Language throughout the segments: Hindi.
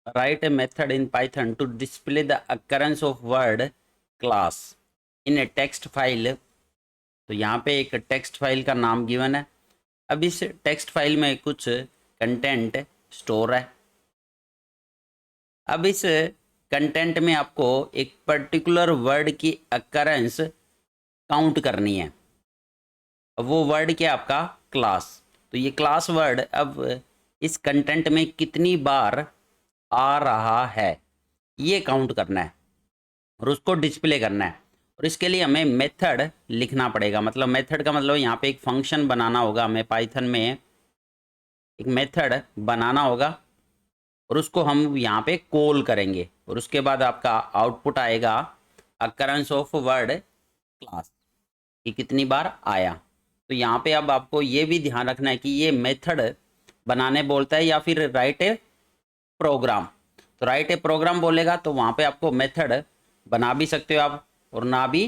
Write a method in Python to display the occurrence of word class in a text file। तो यहाँ पे एक टेक्स्ट फाइल का नाम गिवन है। अब इस टेक्स्ट फाइल में कुछ कंटेंट स्टोर है। अब इस कंटेंट में आपको एक पर्टिकुलर वर्ड की अकरेंस काउंट करनी है। अब वो वर्ड क्या आपका क्लास। तो ये क्लास वर्ड अब इस कंटेंट में कितनी बार आ रहा है ये काउंट करना है और उसको डिस्प्ले करना है। और इसके लिए हमें मेथड लिखना पड़ेगा। मतलब मेथड का मतलब यहाँ पे एक फंक्शन बनाना होगा। हमें पाइथन में एक मेथड बनाना होगा और उसको हम यहाँ पे कॉल करेंगे और उसके बाद आपका आउटपुट आएगा अकरेंस ऑफ वर्ड क्लास कि कितनी बार आया। तो यहाँ पे अब आपको ये भी ध्यान रखना है कि ये मेथड बनाने बोलता है या फिर राइट ए प्रोग्राम। तो राइट ए प्रोग्राम बोलेगा तो वहाँ पे आपको मेथड बना भी सकते हो आप और ना भी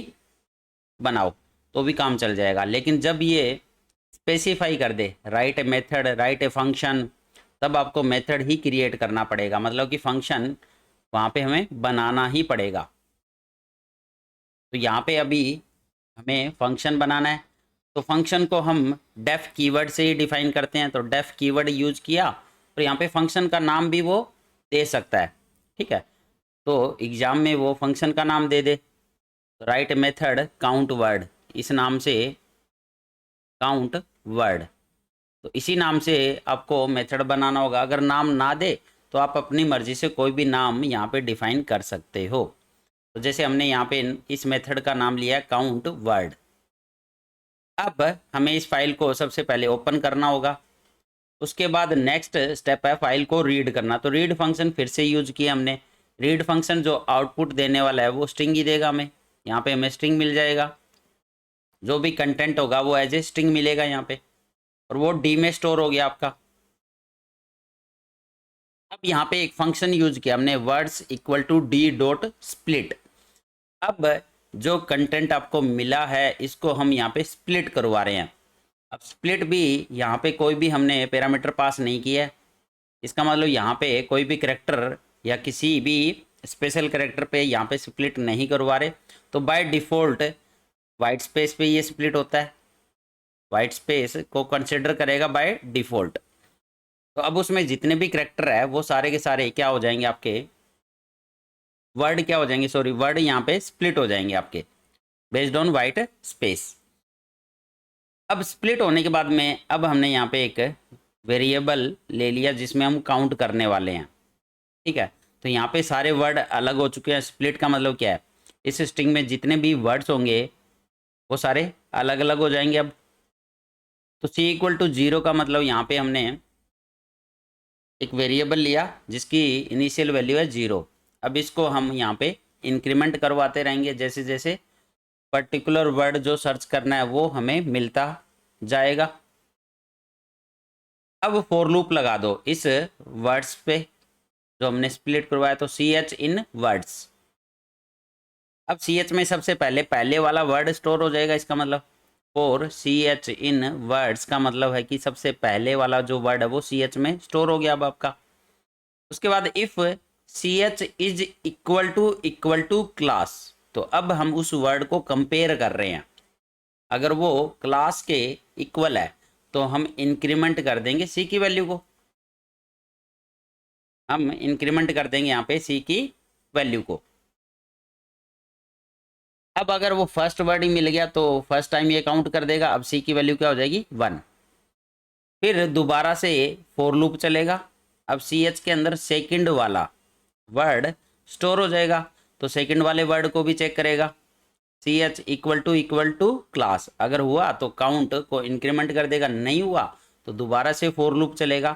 बनाओ तो भी काम चल जाएगा। लेकिन जब ये स्पेसिफाई कर दे write a method write a function तब आपको मेथड ही क्रिएट करना पड़ेगा। मतलब कि फंक्शन वहाँ पे हमें बनाना ही पड़ेगा। तो यहाँ पे अभी हमें फंक्शन बनाना है तो फंक्शन को हम डेफ कीवर्ड से ही डिफाइन करते हैं। तो डेफ कीवर्ड यूज किया और यहाँ पे फंक्शन का नाम भी वो दे सकता है। ठीक है, तो एग्जाम में वो फंक्शन का नाम दे दे राइट मेथड काउंट वर्ड, इस नाम से काउंट वर्ड। तो इसी नाम से आपको मेथड बनाना होगा। अगर नाम ना दे तो आप अपनी मर्जी से कोई भी नाम यहाँ पे डिफाइन कर सकते हो। तो जैसे हमने यहाँ पे इस मेथड का नाम लिया काउंट वर्ड। अब हमें इस फाइल को सबसे पहले ओपन करना होगा। उसके बाद नेक्स्ट स्टेप है फाइल को रीड करना। तो रीड फंक्शन फिर से यूज किया हमने। रीड फंक्शन जो आउटपुट देने वाला है वो स्ट्रिंग ही देगा हमें। यहाँ पे हमें स्ट्रिंग मिल जाएगा, जो भी कंटेंट होगा वो एज ए स्ट्रिंग मिलेगा यहाँ पे और वो डी में स्टोर हो गया आपका। अब यहाँ पे एक फंक्शन यूज किया हमने words equal to d dot split. अब जो कंटेंट आपको मिला है इसको हम यहाँ पे स्प्लिट करवा रहे हैं। अब स्प्लिट भी यहाँ पे कोई भी हमने पैरामीटर पास नहीं किया है। इसका मतलब यहाँ पे कोई भी करेक्टर या किसी भी स्पेशल करेक्टर पे यहाँ पे स्प्लिट नहीं करवा रहे। तो बाय डिफ़ॉल्ट वाइट स्पेस पे ये स्प्लिट होता है, वाइट स्पेस को कंसिडर करेगा बाय डिफ़ॉल्ट। तो अब उसमें जितने भी करेक्टर है वो सारे के सारे क्या हो जाएंगे आपके वर्ड क्या हो जाएंगे, सॉरी वर्ड यहाँ पे स्प्लिट हो जाएंगे आपके बेस्ड ऑन वाइट स्पेस। अब स्प्लिट होने के बाद में अब हमने यहाँ पे एक वेरिएबल ले लिया जिसमें हम काउंट करने वाले हैं। ठीक है, तो यहाँ पे सारे वर्ड अलग हो चुके हैं। स्प्लिट का मतलब क्या है, इस स्ट्रिंग में जितने भी वर्ड्स होंगे वो सारे अलग अलग हो जाएंगे। अब तो c इक्वल टू 0 का मतलब यहाँ पे हमने एक वेरिएबल लिया जिसकी इनिशियल वैल्यू है 0। अब इसको हम यहाँ पे इंक्रीमेंट करवाते रहेंगे जैसे जैसे पर्टिकुलर वर्ड जो सर्च करना है वो हमें मिलता जाएगा। अब फॉर लूप लगा दो इस वर्ड्स पे जो हमने स्प्लिट करवाया। तो सी एच इन वर्ड्स। अब सी एच में सबसे पहले वाला वर्ड स्टोर हो जाएगा। इसका मतलब for c h in words का मतलब है कि सबसे पहले वाला जो वर्ड है वो सी एच में स्टोर हो गया अब आपका। उसके बाद if c h is equal to class, तो अब हम उस वर्ड को कंपेयर कर रहे हैं। अगर वो क्लास के इक्वल है तो हम इंक्रीमेंट कर देंगे सी की वैल्यू को। हम इंक्रीमेंट कर देंगे यहाँ पे सी की वैल्यू को। अब अगर वो फर्स्ट वर्ड ही मिल गया तो फर्स्ट टाइम ये काउंट कर देगा। अब सी की वैल्यू क्या हो जाएगी 1। फिर दोबारा से फॉर लूप चलेगा। अब सी एच के अंदर सेकंड वाला वर्ड स्टोर हो जाएगा तो सेकंड वाले वर्ड को भी चेक करेगा। C h equal to class, अगर हुआ तो काउंट को इंक्रीमेंट कर देगा, नहीं हुआ तो दोबारा से फॉर लूप चलेगा।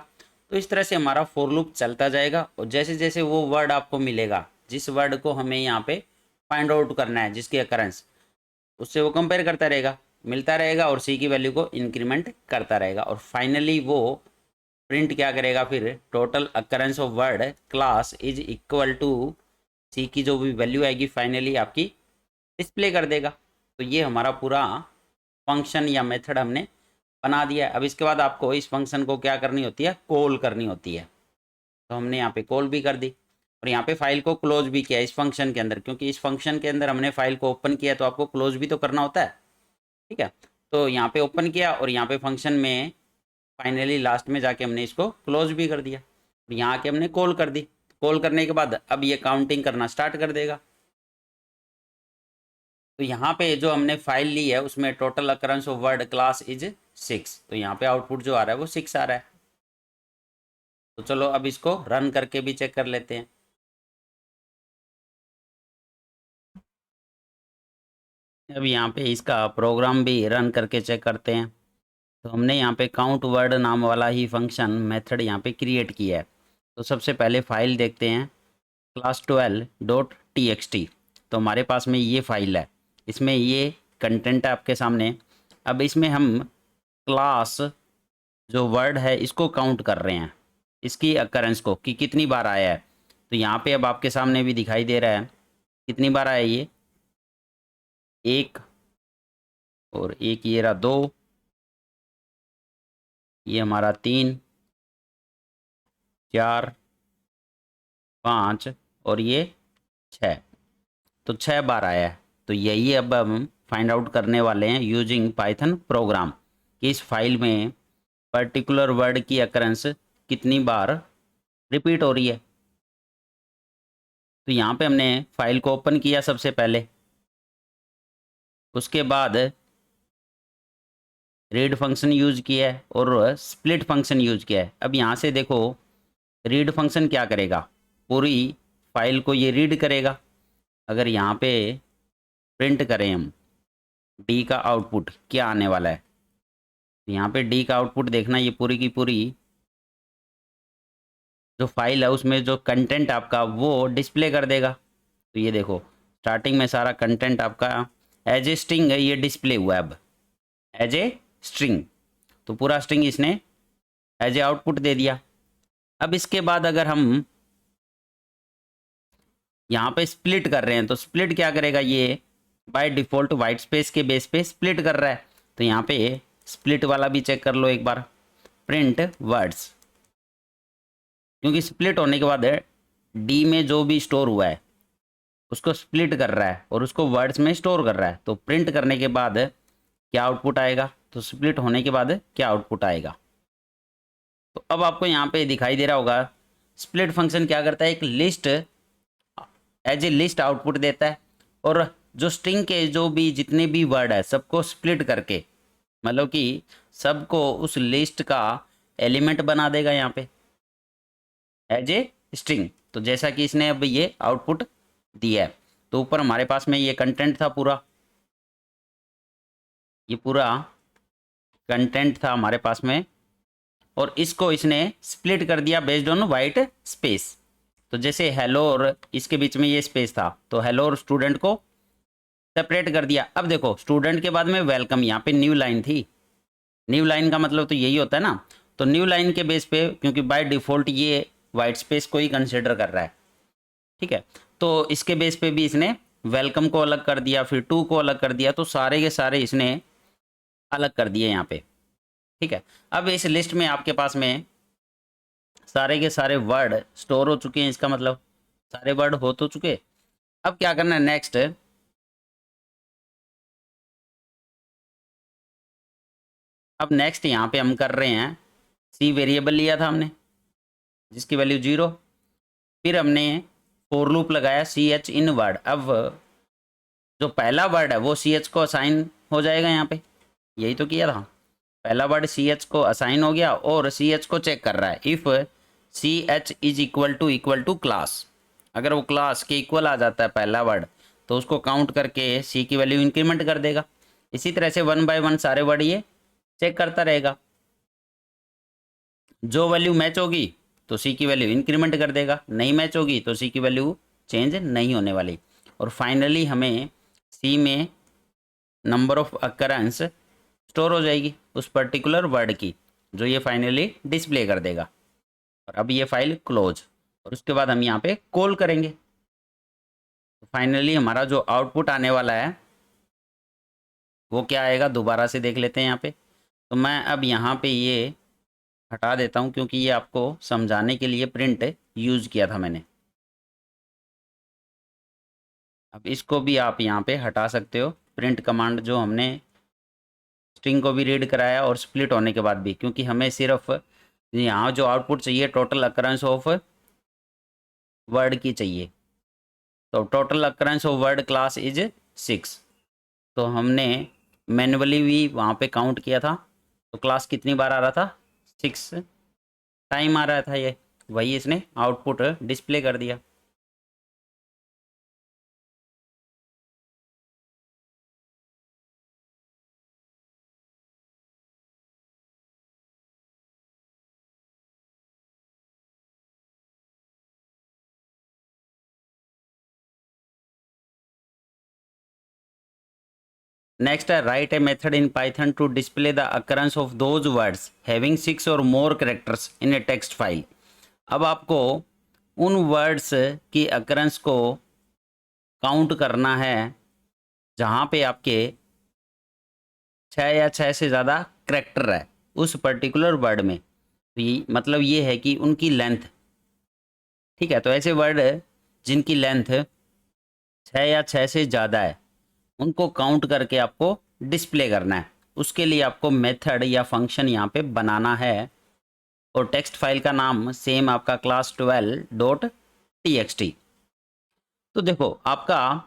तो इस तरह से हमारा फॉर लूप चलता जाएगा और जैसे जैसे वो वर्ड आपको मिलेगा जिस वर्ड को हमें यहाँ पे फाइंड आउट करना है जिसकी अकरेंस, उससे वो कंपेयर करता रहेगा, मिलता रहेगा और सी की वैल्यू को इंक्रीमेंट करता रहेगा। और फाइनली वो प्रिंट क्या करेगा, फिर total occurrence of word class is equal to C की जो भी वैल्यू आएगी फाइनली आपकी डिस्प्ले कर देगा। तो ये हमारा पूरा फंक्शन या मेथड हमने बना दिया है। अब इसके बाद आपको इस फंक्शन को क्या करनी होती है, कॉल करनी होती है। तो हमने यहाँ पे कॉल भी कर दी और यहाँ पे फाइल को क्लोज भी किया इस फंक्शन के अंदर, क्योंकि इस फंक्शन के अंदर हमने फाइल को ओपन किया तो आपको क्लोज भी तो करना होता है। ठीक है, तो यहाँ पे ओपन किया और यहाँ पे फंक्शन में फाइनली लास्ट में जाके हमने इसको क्लोज भी कर दिया और यहाँ आके हमने कॉल कर दी। कॉल करने के बाद अब ये काउंटिंग करना स्टार्ट कर देगा। तो यहाँ पे जो हमने फाइल ली है उसमें total occurrence of word class is 6, तो यहाँ पे आउटपुट जो आ रहा है वो 6 आ रहा है। तो चलो अब इसको रन करके भी चेक कर लेते हैं। अब यहाँ पे इसका प्रोग्राम भी रन करके चेक करते हैं। तो हमने यहाँ पे काउंट वर्ड नाम वाला ही फंक्शन मेथड यहाँ पे क्रिएट किया है। तो सबसे पहले फाइल देखते हैं class12.txt। तो हमारे पास में ये फाइल है, इसमें ये कंटेंट है आपके सामने। अब इसमें हम क्लास जो वर्ड है इसको काउंट कर रहे हैं, इसकी अकरेंस को कि कितनी बार आया है। तो यहाँ पे अब आपके सामने भी दिखाई दे रहा है कितनी बार आया ये, 1 और 1 ये रहा 2, ये हमारा 3, 4, 5 और ये 6। तो 6 बार आया है। तो यही अब हम फाइंड आउट करने वाले हैं यूजिंग पाइथन प्रोग्राम कि इस फाइल में पर्टिकुलर वर्ड की अकरेंस कितनी बार रिपीट हो रही है। तो यहाँ पे हमने फाइल को ओपन किया सबसे पहले, उसके बाद रीड फंक्शन यूज किया है और स्प्लिट फंक्शन यूज किया है। अब यहाँ से देखो रीड फंक्शन क्या करेगा, पूरी फाइल को ये रीड करेगा। अगर यहाँ पे प्रिंट करें हम डी का आउटपुट क्या आने वाला है, यहाँ पे डी का आउटपुट देखना, ये पूरी की पूरी जो फाइल है उसमें जो कंटेंट आपका वो डिस्प्ले कर देगा। तो ये देखो स्टार्टिंग में सारा कंटेंट आपका एज ए स्ट्रिंग है, ये डिस्प्ले हुआ है अब एज ए स्ट्रिंग। तो पूरा स्ट्रिंग इसने एज ए आउटपुट दे दिया। अब इसके बाद अगर हम यहाँ पे स्प्लिट कर रहे हैं तो स्प्लिट क्या करेगा, ये बाय डिफ़ॉल्ट वाइट स्पेस के बेस पे स्प्लिट कर रहा है। तो यहाँ पे स्प्लिट वाला भी चेक कर लो एक बार, प्रिंट वर्ड्स, क्योंकि स्प्लिट होने के बाद डी में जो भी स्टोर हुआ है उसको स्प्लिट कर रहा है और उसको वर्ड्स में स्टोर कर रहा है। तो प्रिंट करने के बाद क्या आउटपुट आएगा, तो स्प्लिट होने के बाद क्या आउटपुट आएगा। तो अब आपको यहाँ पे दिखाई दे रहा होगा स्प्लिट फंक्शन क्या करता है, एक list as a list output देता है और जो स्ट्रिंग के जो भी जितने भी वर्ड है सबको स्प्लिट करके, मतलब कि सबको उस लिस्ट का एलिमेंट बना देगा यहाँ पे एज ए स्ट्रिंग। तो जैसा कि इसने अब ये आउटपुट दिया है। तो ऊपर हमारे पास में ये कंटेंट था पूरा, ये पूरा कंटेंट था हमारे पास में और इसको इसने स्प्लिट कर दिया बेस्ड ऑन वाइट स्पेस। तो जैसे हेलो और इसके बीच में ये स्पेस था तो हेलो और स्टूडेंट को सेपरेट कर दिया। अब देखो स्टूडेंट के बाद में वेलकम, यहाँ पे न्यू लाइन थी, न्यू लाइन का मतलब तो यही होता है ना। तो न्यू लाइन के बेस पे, क्योंकि बाय डिफ़ॉल्ट ये वाइट स्पेस को ही कंसिडर कर रहा है, ठीक है, तो इसके बेस पे भी इसने वेलकम को अलग कर दिया, फिर टू को अलग कर दिया। तो सारे के सारे इसने अलग कर दिए यहाँ पे, ठीक है। अब इस लिस्ट में आपके पास में सारे के सारे वर्ड स्टोर हो चुके हैं, इसका मतलब सारे वर्ड हो तो चुके। अब क्या करना है नेक्स्ट, अब नेक्स्ट यहाँ पे हम कर रहे हैं सी वेरिएबल लिया था हमने जिसकी वैल्यू 0, फिर हमने फॉर लूप लगाया सी एच इन वर्ड। अब जो पहला वर्ड है वो सी एच को असाइन हो जाएगा यहाँ पे, यही तो किया था, पहला वर्ड सी एच को असाइन हो गया और सी एच को चेक कर रहा है if c h is equal to class. अगर वो क्लास के इक्वल आ जाता है पहला वर्ड तो उसको काउंट करके सी की वैल्यू इंक्रीमेंट कर देगा। इसी तरह से 1 बाय 1 सारे वर्ड ये चेक करता रहेगा, जो वैल्यू मैच होगी तो सी की वैल्यू इंक्रीमेंट कर देगा, नहीं मैच होगी तो सी की वैल्यू चेंज नहीं होने वाली। और फाइनली हमें सी में नंबर ऑफ अकरेंस स्टोर हो जाएगी उस पर्टिकुलर वर्ड की, जो ये फाइनली डिस्प्ले कर देगा। और अब ये फाइल क्लोज और उसके बाद हम यहाँ पे कॉल करेंगे। तो फाइनली हमारा जो आउटपुट आने वाला है वो क्या आएगा, दोबारा से देख लेते हैं यहाँ पे। तो मैं अब यहाँ पे ये हटा देता हूँ क्योंकि ये आपको समझाने के लिए प्रिंट यूज़ किया था मैंने। अब इसको भी आप यहाँ पे हटा सकते हो, प्रिंट कमांड जो हमने स्ट्रिंग को भी रीड कराया और स्प्लिट होने के बाद भी, क्योंकि हमें सिर्फ यहाँ जो आउटपुट चाहिए टोटल अकरेंस ऑफ वर्ड की चाहिए। तो total occurrence of word class is 6। तो हमने मैन्युअली भी वहाँ पे काउंट किया था, तो क्लास कितनी बार आ रहा था, 6 टाइम आ रहा था ये, वही इसने आउटपुट डिस्प्ले कर दिया। नेक्स्ट है write a method in Python to display the occurrence of those words having 6 और more characters in a text file. अब आपको उन वर्ड्स की अकरेंस को काउंट करना है जहाँ पे आपके 6 या 6 से ज़्यादा कैरेक्टर है उस पर्टिकुलर वर्ड में। तो ये मतलब ये है कि उनकी लेंथ, ठीक है। तो ऐसे वर्ड जिनकी लेंथ 6 या 6 से ज़्यादा है उनको काउंट करके आपको डिस्प्ले करना है। उसके लिए आपको मेथड या फंक्शन यहाँ पे बनाना है और टेक्स्ट फाइल का नाम सेम आपका class12.txt। तो देखो आपका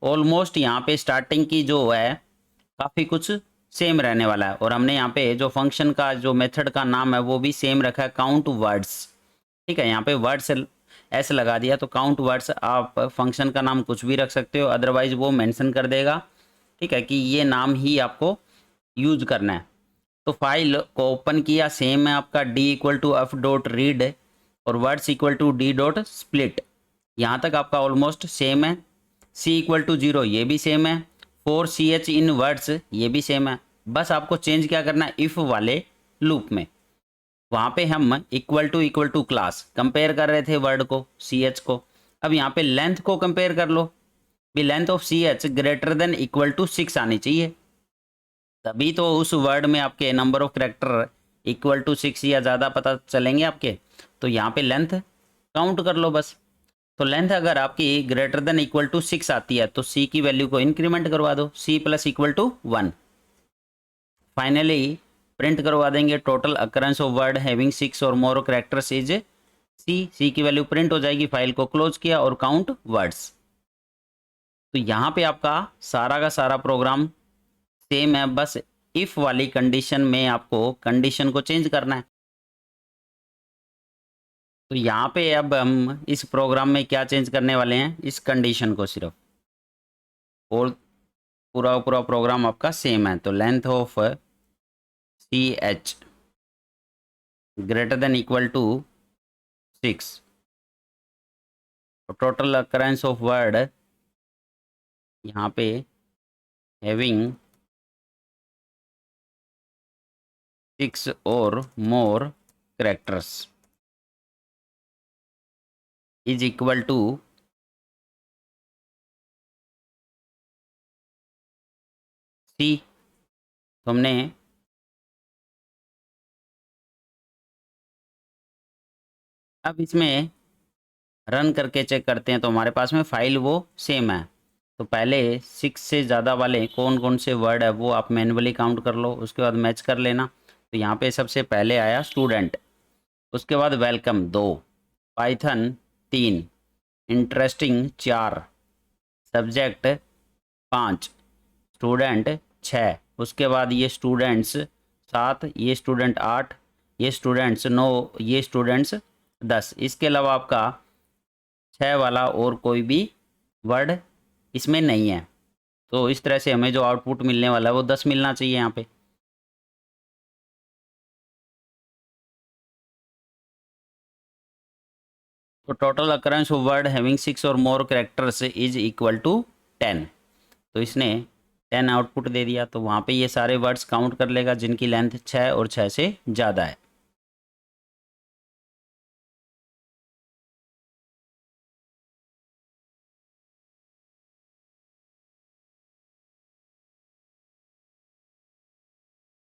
ऑलमोस्ट यहाँ पे स्टार्टिंग की जो है काफ़ी कुछ सेम रहने वाला है, और हमने यहाँ पे जो फंक्शन का जो मेथड का नाम है वो भी सेम रखा है, काउंट वर्ड्स। ठीक है, यहाँ पे वर्ड्स ऐसे लगा दिया, तो काउंट वर्ड्स आप फंक्शन का नाम कुछ भी रख सकते हो, अदरवाइज वो मेंशन कर देगा, ठीक है, कि ये नाम ही आपको यूज करना है। तो फाइल को ओपन किया, सेम है आपका d=f.read और वर्ड्स d.split, यहाँ तक आपका ऑलमोस्ट सेम है। c=0 ये भी सेम है, 4ch इन वर्ड्स ये भी सेम है। बस आपको चेंज क्या करना है, इफ़ वाले लूप में, वहाँ पे हम इक्वल टू क्लास कंपेयर कर रहे थे वर्ड को, ch को। अब यहाँ पे लेंथ को कंपेयर कर लो, भी length of ch greater than equal to 6 आनी चाहिए, तभी तो उस वर्ड में आपके number of character equal to 6 या ज़्यादा पता चलेंगे आपके। तो यहाँ पे लेंथ काउंट कर लो बस। तो लेंथ अगर आपकी ग्रेटर देन इक्वल टू 6 आती है तो c की वैल्यू को इंक्रीमेंट करवा दो, c+=1। फाइनली प्रिंट करवा देंगे total occurrence of word having 6 और मोर कैरेक्टर्स इज c की वैल्यू प्रिंट हो जाएगी। फाइल को क्लोज किया और काउंट वर्ड्स। तो यहाँ पे आपका सारा का सारा प्रोग्राम सेम है, बस इफ वाली कंडीशन में आपको कंडीशन को चेंज करना है। तो यहाँ पे अब हम इस प्रोग्राम में क्या चेंज करने वाले हैं, इस कंडीशन को सिर्फ, और पूरा पूरा प्रोग्राम आपका सेम है। तो length of ch greater than equal to 6, total occurrence of word यहाँ पे हैविंग 6 और more characters is equal to c। तो हमने अब इसमें रन करके चेक करते हैं, तो हमारे पास में फाइल वो सेम है। तो पहले 6 से ज़्यादा वाले कौन कौन से वर्ड है वो आप मैन्युअली काउंट कर लो, उसके बाद मैच कर लेना। तो यहाँ पे सबसे पहले आया स्टूडेंट, उसके बाद welcome 2, Python 3, interesting 4, subject 5, student 6, उसके बाद ये स्टूडेंट्स 7, ये स्टूडेंट 8, ये स्टूडेंट्स 9, ये स्टूडेंट्स 10। इसके अलावा आपका 6 वाला और कोई भी वर्ड इसमें नहीं है। तो इस तरह से हमें जो आउटपुट मिलने वाला है वो 10 मिलना चाहिए यहाँ पे। तो total occurrence of word having 6 और more characters is equal to 10। तो इसने 10 आउटपुट दे दिया, तो वहाँ पे ये सारे वर्ड्स काउंट कर लेगा जिनकी लेंथ 6 और 6 से ज़्यादा है।